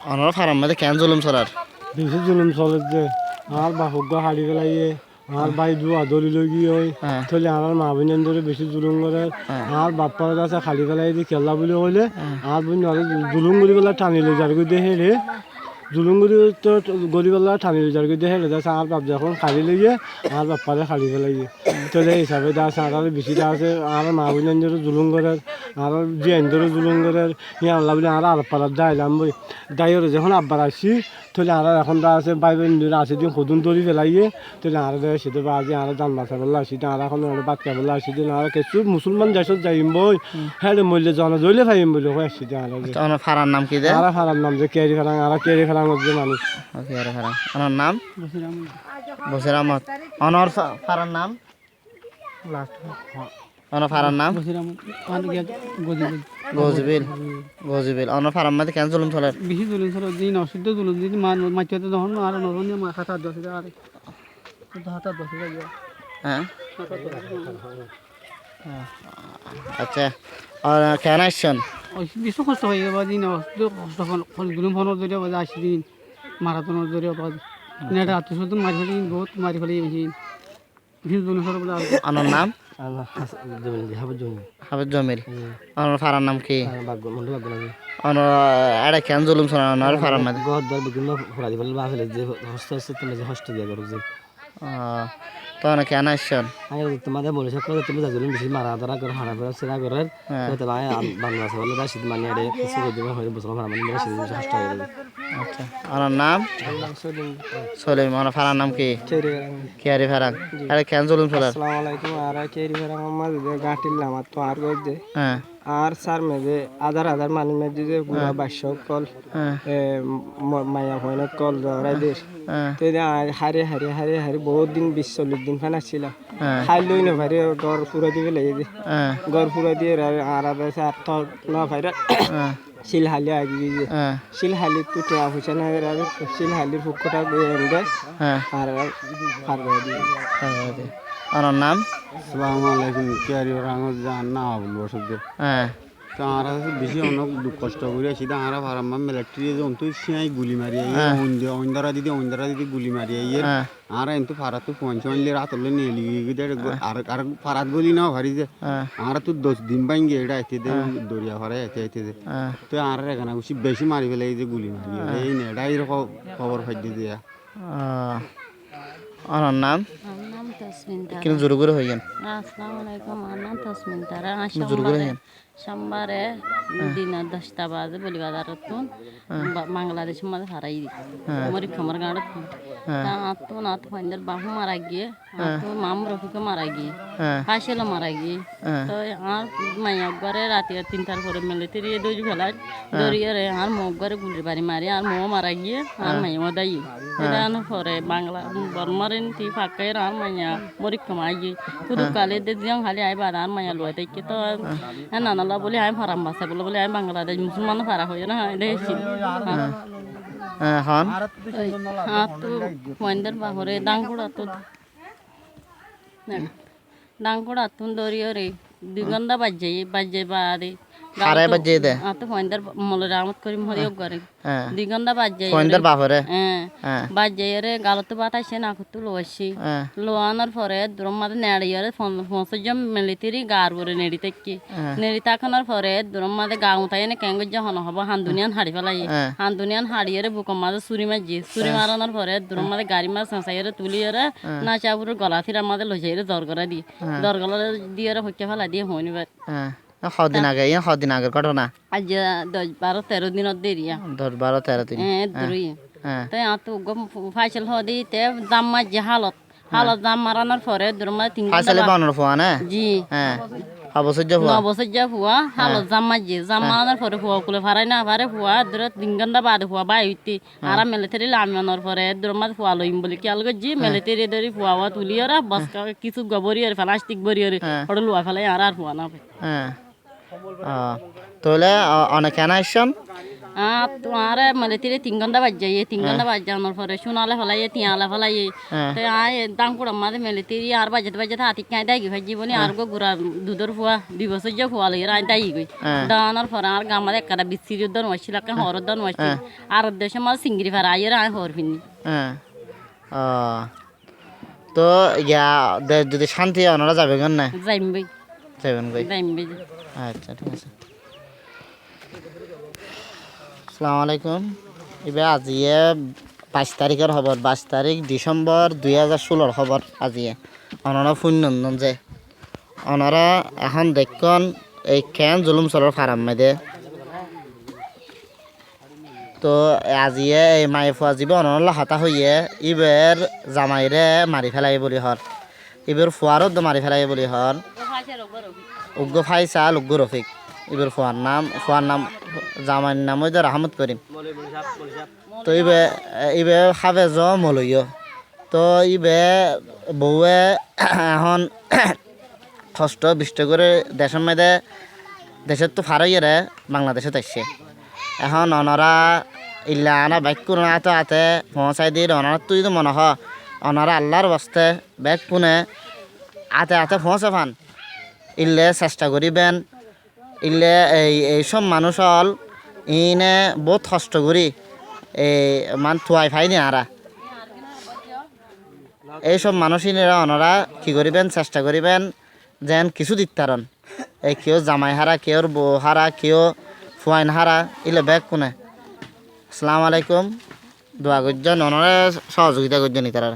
অনর ফারাম মধ্যে কেন জুলুম চলার বেশি জুলুম চলে যে আমার বাপক হাড়ি ফেলাইয়ে আমার ভাই দুয়া ধরি লই গিয়ে ওই থলে আমার মা বোনের ধরে বেশি জুলুম করে আমার বাপ্পার কাছে খালি ফেলাই দিয়ে খেলা বলে কইলে আমার বোন জুলুম করি বেলা টানি লই যার দেখে রে জুলুম করি তো গরিবেলা টানি লই যার দেখে রে আমার বাপ যখন খালি লইয়ে আমার বাপ্পারে খালি ফেলাইয়ে তোলে হিসাবে দা আছে আর বেশি দা আছে আমার মা বোনের ধরে জুলুম করে আর জিয়ান ধরে জুলুম করে ইয়া আল্লাহ বলে আর পাড়ার যাইলাম বই দাইরে যখন আব্বার আসি তাহলে আর এখন দা আছে ভাই বোন আছে দিন সদুন ধরি ফেলাইয়ে তাহলে আর সেটা বাজে আর জান বাসা বললে আসি আর এখন বাচ্চা বললে আসি দিন আর কিছু মুসলমান দেশ যাইম বই হ্যাঁ মূল্যে জন জইলে ফাইম বলে আসি অনর ফারার নাম কি দে আর ফারার নাম যে কেরি ফারাং আর কেরি ফারাং যে মানুষ কেরি ফারাং অনর নাম বসির আহমদ অনর ফারার নাম লাস্ট অনর ফারার নাম গজবিল গজবিল অনর ফারার মধ্যে কেন জুলুম চলে বেশি জুলুম চলে দিন অসুদ্ধ জুলুম দিন মাইতে যখন আর নরনিয়া মা খাতা দছে আর হাতা দছে যায় হ্যাঁ আচ্ছা আর কেন আসছেন বেশি কষ্ট হয়ে যাবে দিন অসুদ্ধ কষ্ট জুলুম ফোনের জরিয়া বাজে আসি দিন মারাথনের জরিয়া বাজে নেটা আত্মীয় মারি ফেলি বহুত মারি ফেলি বেশি বেশি জুলুম চলে বলে অনর নাম হাবিব জমিল অনর ফারার নাম কি অনর আড়া কেন জুলুম চলে অনর ফারার মধ্যে গদ দর বিভিন্ন ফরাদি বলে বাফেলে যে হস্ত হস্ত তুমি যে হস্ত দিয়া করো যে তখন কেন আসছেন তোমাদের বলে সব করে তুমি যাগুলো বেশি মারা ধরা করে হারা করে সেরা করে তো ভাই বাংলাদেশ বলে দা শীত মানে আরে কিছু করে দিবা হয় বছর মারা মানে শীত হস্ত হয়ে গেল আচ্ছা অনর নাম সলিম অনর ফারার নাম কি কেরি ফারাং আরে কেন জুলুম চলে আসসালামু আলাইকুম আর কেরি ফারাং আমার গাটিলাম আর তো আর গজে হ্যাঁ আর সার মেজে আধার মানুষ মেজে যে পুরা বাস্য কল মায়া হইন কল জরাই দেশ তো হারে হারে হারে হারে বহুত দিন 20-40 দিন ফান আসছিলাম খাই লই না ভাই গড় পুরা দিবে লেগে যে গড় পুরা দিয়ে আর আছে আর তো না ভাই শিলহালি আগে যে শিলহালি তো টিয়া হইছে না আর শিলহালির ফুকটা এন্ডে আর ফার দিয়ে অনর নাম আসসালামু আলাইকুম কেরি ফারাং জান না বলবো সদ্য তো আমরা বেশি অনেক দুঃখ কষ্ট করে আসি তো আমরা ফারাম্মা মিলিটারি জন্তু সিয়াই গুলি মারি অন্ধারা দিদি গুলি মারি আর কিন্তু ফারাত তো পঞ্চাশ রাত হলে নিয়ে লিগে আর ফারাত গলি না ভারি যে আর তো 10 দিন বাইন গিয়ে এটা আইতে দে দরিয়া ফারে আইতে দে তো আর এখানে বেশি মারি ফেলে এই যে গুলি মারি এই নেড়াই খবর ফাইতে দিয়া অনর নাম কিন্তু জোর করে হয়ে গেল আসসালামু আলাইকুম আমার নাম তসমিন তারা সোমবারে দিন 10টা বাজে বলি বাজারতুন বাংলাদেশের মধ্যে হারাই মরি খামার গাড়ত আতুন আত ফাইন্দার বাহু মারা গিয়ে আতুন মাম রফিকে মারা গিয়ে হাসিল মারা গিয়ে তো আর মাইয়া ঘরে রাতে 3টার পরে মিলিটারি দৌড়ি ফেলার দৌড়িয়ে রে আর মুখ ঘরে গুলির বাড়ি মারি আর মো মারা গিয়ে আর মাইয়া দাই এদান পরে বাংলা বর্মারেন তি ফাঁকে আর মাইয়া মরি খামাই গিয়ে কুদু কালে দে দিং খালি আইবা আর মাইয়া লয় তাই তো নানালা বলে আমি ফারাম বাসা বলে আমি বাংলাদেশ মুসলমান ফারা হয়ে না দেখছি হন তো মন্দির বাহরে ডাংকুড়া তুন দরিয়ে রে দুগন্ধা বাজে বাদে হারে বাজে দে তো মন্দির মলরে আমত করি মরি করে দুগন্ধা বাজে মন্দির বাহরে বাজে রে গালতে বাতাইছে না কত লোয়াছি লোয়ানোর পরে দ্রমাদ নেড়িয়ে ফসজম মিলিটারি গার বরে নেড়ি থেকে নেড়ি তাকানোর পরে দ্রমাদে গাঁও তাই না কেঙ্গ যখন হব হান্দুনিয়ান হাড়ি ফেলাই হান্দুনিয়ান হাড়িয়ে বুকম মাঝে চুরি মারানোর পরে দ্রমাদে গাড়ি মাছ নাচাইয়ে তুলিয়ে না চাবুরের গলা ফিরার মাঝে লইছে দরগরা দিয়ে দরগলা দিয়ে হইকে ফেলা দিয়ে হইনিবার কদিন আগের ঘটনা আজ 10-12-13 দিনের দেরিয়া 10-12-13 দিন দূরই তাই আত ফাইসল হদি তে দাম মাঝে হালত দাম মারানোর পরে দ্রমা 3 ফাইসলে বানর ফোয়া না জি হ্যাঁ নবসজ্জা ফুয়া হালত জাম মারানোর পরে ফুয়া কুলে ফারাই না পারে ফুয়া দূর 3 ঘন্টা বাদে ফুয়া বাই হইতে আর মিলিটারি লামিয়ানোর পরে দ্রমা ফুয়া লইম বলে কি আলগ জি মিলিটারি ধরি ফুয়া তুলিয়রা বস কিছু গবরিয়র প্লাস্টিক বরিয়র ওটা লুয়া ফেলাই আর ফুয়া না তাহলে অনেক কেন আসছেন তোমার মানে 3 ঘন্টা বাজ যায় 3 ঘন্টা বাজ যাওয়ার পরে সোনালে ফেলাই তিয়ালে ফেলাই তো আয় দাম করে আমাদের মেলে তিরি আর বাজেতে বাজেতে হাতি কাঁই দাই ভাই জীবনে আর গো গুড়া দুধর ফুয়া 2 বছর যে ফুয়া লাগে আই দাই গই দানার পরে আর গামার একটা বিসি যুদ্ধর ওয়াছিল কা হরদন ওয়াছিল আর দেশে মাল সিঙ্গিরি ফারা আইরা আই হর ফিনি তো ইয়া যদি শান্তি ওনারা যাবে কেন না যাইমবে যাবেন ভাই যাইমবে আচ্ছা ঠিক আছে আসসালামু আলাইকুম এবার আজিয়ে 22 তারিখের খবর 22 তারিখ ডিসেম্বর 2016 খবর আজিয়ে ওনারা ফুন্নন্দন যে ওনারা এখন দেখুন এই কেন জুলুম চলর ফারাম মেদে তো আজিয়ে এই মায়ে ফুয়া যাব ওনারা হাতা হইয়ে ইবের জামাইরে মারি ফেলাই বলি হর ইবের ফুয়ারও মারি ফেলাই বলি হর উগ্র ফাইসাল উগ্র রফিক ইবের ফুয়ার নাম জামাইর নাম হইতে রাহমত করিম তো ইবে হাফেজ মলইয় তো ইবে বউয়ে এখন কষ্ট বিষ্ট করে দেশের মেয়েদে দেশের তো ফারাইয়ে বাংলাদেশে আসছে এখন ওনারা ইল্লা আনা বাইক কোনো আতে পৌঁছাই দিয়ে ওনারা তুই তো মনে হ ওনারা আল্লাহর বস্তে ব্যাগ পুনে আতে পৌঁছে ফান ইল্লে চেষ্টা করিবেন ইল্লে এইসব মানুষ হল ইনে বহুত কষ্ট করি মান থুয়াই ফাইনি আরা এইসব মানুষইনেরা ওনারা কি করিবেন চেষ্টা করিবেন যেন কিছু দিতারন কেউ জামাই হারা কেউ বউ হারা কেউ ফুয়াইন হারা ইলে ব্যাগ কোনে আসসালামু আলাইকুম দোয়া করছেন ওনারা সহযোগিতা করছেন তারা